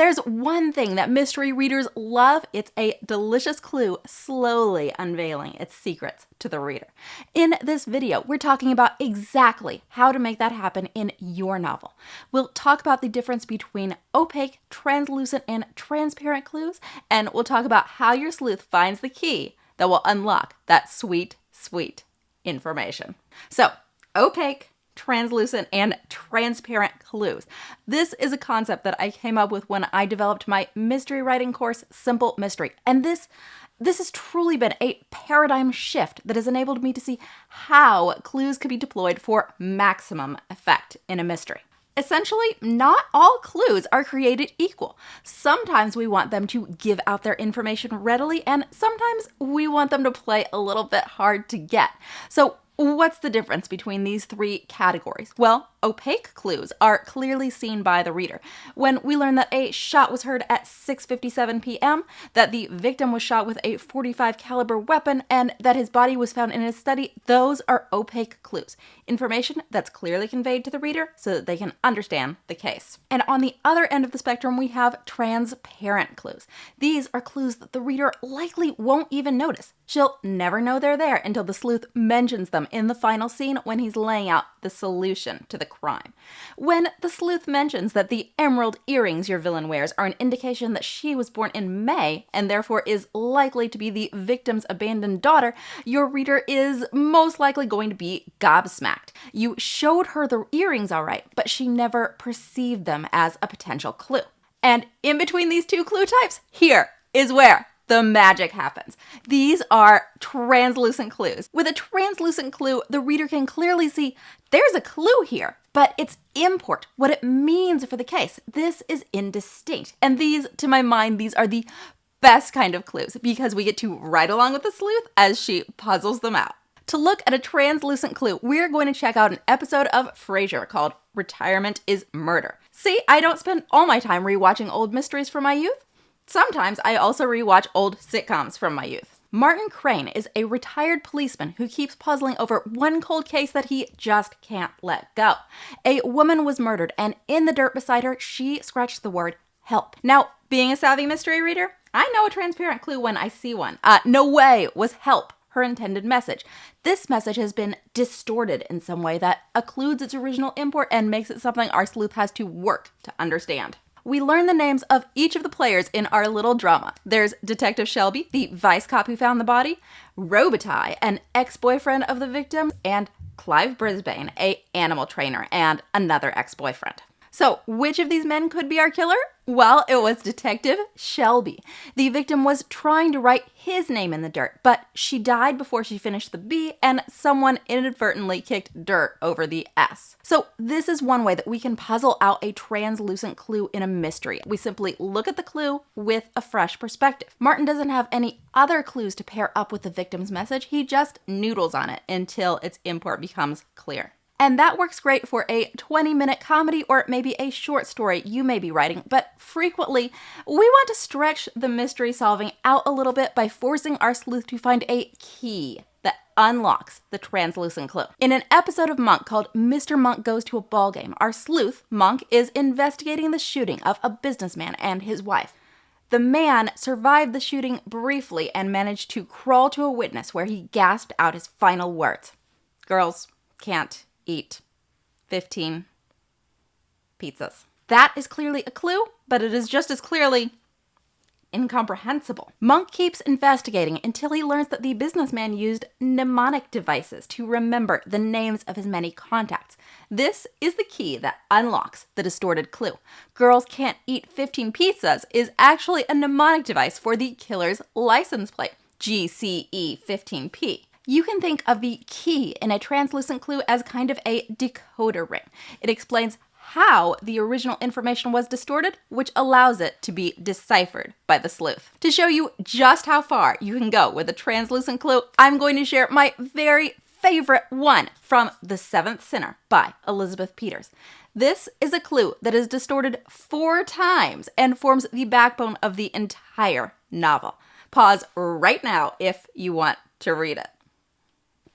there's one thing that mystery readers love, it's a delicious clue slowly unveiling its secrets to the reader. In this video, we're talking about exactly how to make that happen in your novel. We'll talk about the difference between opaque, translucent, and transparent clues, and we'll talk about how your sleuth finds the key that will unlock that sweet, sweet information. So, opaque, translucent, and transparent clues. This is a concept that I came up with when I developed my mystery writing course, Simple Mystery. And this has truly been a paradigm shift that has enabled me to see how clues can be deployed for maximum effect in a mystery. Essentially, not all clues are created equal. Sometimes we want them to give out their information readily, and sometimes we want them to play a little bit hard to get. So, what's the difference between these three categories? Well, opaque clues are clearly seen by the reader. When we learn that a shot was heard at 6:57 p.m., that the victim was shot with a .45 caliber weapon, and that his body was found in his study, those are opaque clues. Information that's clearly conveyed to the reader so that they can understand the case. And on the other end of the spectrum, we have transparent clues. These are clues that the reader likely won't even notice. She'll never know they're there until the sleuth mentions them in the final scene when he's laying out the solution to the crime. When the sleuth mentions that the emerald earrings your villain wears are an indication that she was born in May and therefore is likely to be the victim's abandoned daughter, your reader is most likely going to be gobsmacked. You showed her the earrings all right, but she never perceived them as a potential clue. And in between these two clue types, here is where the magic happens. These are translucent clues. With a translucent clue, the reader can clearly see there's a clue here, but its import, what it means for the case, this is indistinct. And these, to my mind, these are the best kind of clues because we get to ride along with the sleuth as she puzzles them out. To look at a translucent clue, we're going to check out an episode of Frasier called Retirement is Murder. See, I don't spend all my time rewatching old mysteries from my youth. Sometimes I also rewatch old sitcoms from my youth. Martin Crane is a retired policeman who keeps puzzling over one cold case that he just can't let go. A woman was murdered, and in the dirt beside her, she scratched the word help. Now, being a savvy mystery reader, I know a transparent clue when I see one. No way was help her intended message. This message has been distorted in some way that occludes its original import and makes it something our sleuth has to work to understand. We learn the names of each of the players in our little drama. There's Detective Shelby, the vice cop who found the body, Robitaille, an ex-boyfriend of the victim, and Clive Brisbane, an animal trainer and another ex-boyfriend. So, which of these men could be our killer? Well, it was Detective Shelby. The victim was trying to write his name in the dirt, but she died before she finished the B, and someone inadvertently kicked dirt over the S. So this is one way that we can puzzle out a translucent clue in a mystery. We simply look at the clue with a fresh perspective. Martin doesn't have any other clues to pair up with the victim's message. He just noodles on it until its import becomes clear. And that works great for a 20-minute comedy or maybe a short story you may be writing, but frequently we want to stretch the mystery solving out a little bit by forcing our sleuth to find a key that unlocks the translucent clue. In an episode of Monk called Mr. Monk Goes to a Ballgame, our sleuth, Monk, is investigating the shooting of a businessman and his wife. The man survived the shooting briefly and managed to crawl to a witness where he gasped out his final words. Girls can't eat 15 pizzas. That is clearly a clue, but it is just as clearly incomprehensible. Monk keeps investigating until he learns that the businessman used mnemonic devices to remember the names of his many contacts. This is the key that unlocks the distorted clue. Girls can't eat 15 pizzas is actually a mnemonic device for the killer's license plate, GCE15P. You can think of the key in a translucent clue as kind of a decoder ring. It explains how the original information was distorted, which allows it to be deciphered by the sleuth. To show you just how far you can go with a translucent clue, I'm going to share my very favorite one from The Seventh Sinner by Elizabeth Peters. This is a clue that is distorted 4 times and forms the backbone of the entire novel. Pause right now if you want to read it.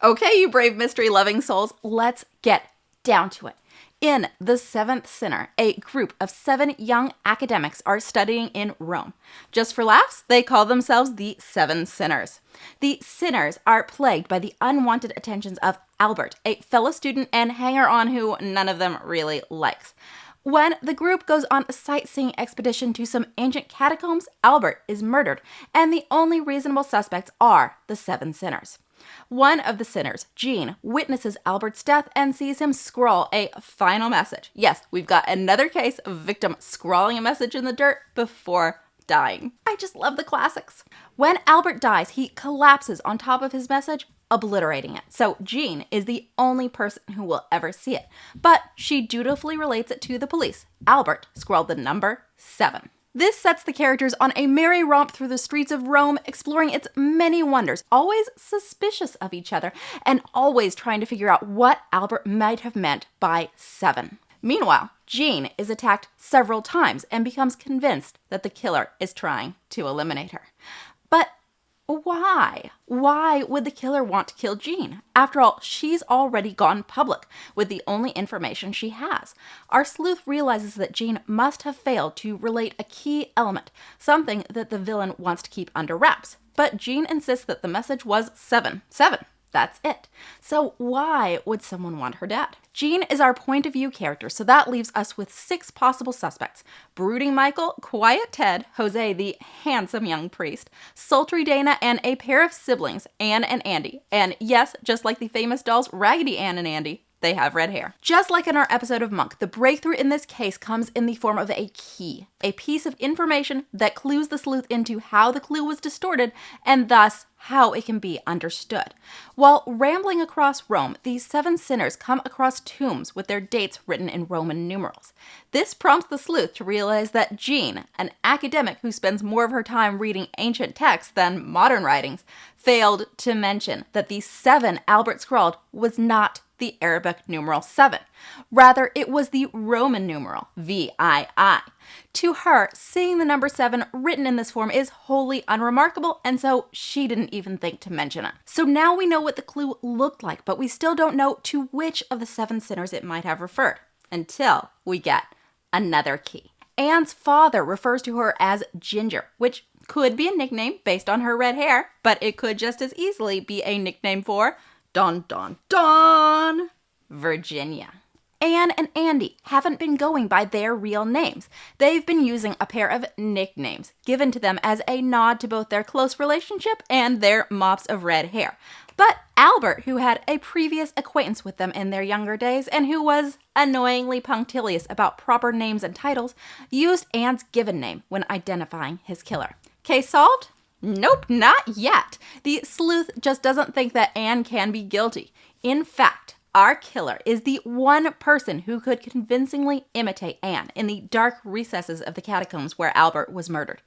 Okay, you brave mystery-loving souls, let's get down to it. In The Seventh Sinner, a group of 7 young academics are studying in Rome. Just for laughs, they call themselves the 7 Sinners. The sinners are plagued by the unwanted attentions of Albert, a fellow student and hanger-on who none of them really likes. When the group goes on a sightseeing expedition to some ancient catacombs, Albert is murdered, and the only reasonable suspects are the 7 sinners. One of the sinners, Jean, witnesses Albert's death and sees him scrawl a final message. Yes, we've got another case of victim scrawling a message in the dirt before dying. I just love the classics. When Albert dies, he collapses on top of his message, obliterating it. So Jean is the only person who will ever see it, but she dutifully relates it to the police. Albert scrawled the number 7. This sets the characters on a merry romp through the streets of Rome, exploring its many wonders, always suspicious of each other, and always trying to figure out what Albert might have meant by 7. Meanwhile, Jean is attacked several times and becomes convinced that the killer is trying to eliminate her. But why? Why would the killer want to kill Jean? After all, she's already gone public with the only information she has. Our sleuth realizes that Jean must have failed to relate a key element, something that the villain wants to keep under wraps. But Jean insists that the message was 7. 7. That's it. So why would someone want her dead? Jean is our point of view character, so that leaves us with 6 possible suspects. Brooding Michael, quiet Ted, Jose the handsome young priest, sultry Dana, and a pair of siblings, Anne and Andy. And yes, just like the famous dolls Raggedy Ann and Andy, they have red hair. Just like in our episode of Monk, the breakthrough in this case comes in the form of a key, a piece of information that clues the sleuth into how the clue was distorted and thus how it can be understood. While rambling across Rome, these 7 sinners come across tombs with their dates written in Roman numerals. This prompts the sleuth to realize that Jean, an academic who spends more of her time reading ancient texts than modern writings, failed to mention that the 7 Albert scrawled was not the Arabic numeral 7. Rather, it was the Roman numeral, VII. To her, seeing the number 7 written in this form is wholly unremarkable, and so she didn't even think to mention it. So now we know what the clue looked like, but we still don't know to which of the 7 sinners it might have referred, until we get another key. Anne's father refers to her as Ginger, which could be a nickname based on her red hair, but it could just as easily be a nickname for Virginia. Anne and Andy haven't been going by their real names. They've been using a pair of nicknames given to them as a nod to both their close relationship and their mops of red hair. But Albert, who had a previous acquaintance with them in their younger days and who was annoyingly punctilious about proper names and titles, used Anne's given name when identifying his killer. Case solved? Nope, not yet. The sleuth just doesn't think that Anne can be guilty. In fact, our killer is the one person who could convincingly imitate Anne in the dark recesses of the catacombs where Albert was murdered.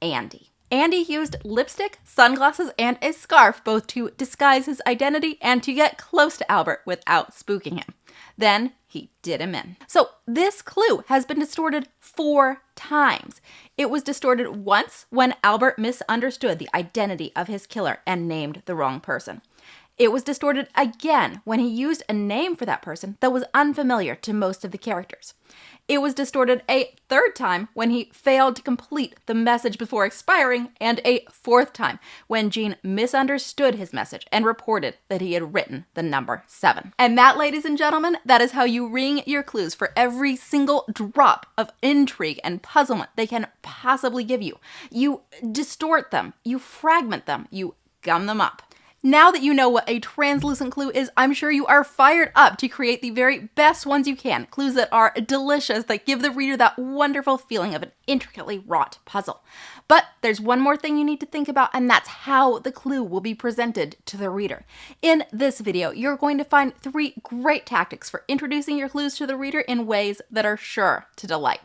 Andy. Andy used lipstick, sunglasses, and a scarf both to disguise his identity and to get close to Albert without spooking him. Then he did him in. So this clue has been distorted 4 times. It was distorted once when Albert misunderstood the identity of his killer and named the wrong person. It was distorted again when he used a name for that person that was unfamiliar to most of the characters. It was distorted a 3rd time when he failed to complete the message before expiring, and a 4th time when Jean misunderstood his message and reported that he had written the number 7. And that, ladies and gentlemen, that is how you ring your clues for every single drop of intrigue and puzzlement they can possibly give you. You distort them, you fragment them, you gum them up. Now that you know what a translucent clue is, I'm sure you are fired up to create the very best ones you can. Clues that are delicious, that give the reader that wonderful feeling of an intricately wrought puzzle. But there's one more thing you need to think about, and that's how the clue will be presented to the reader. In this video, you're going to find 3 great tactics for introducing your clues to the reader in ways that are sure to delight.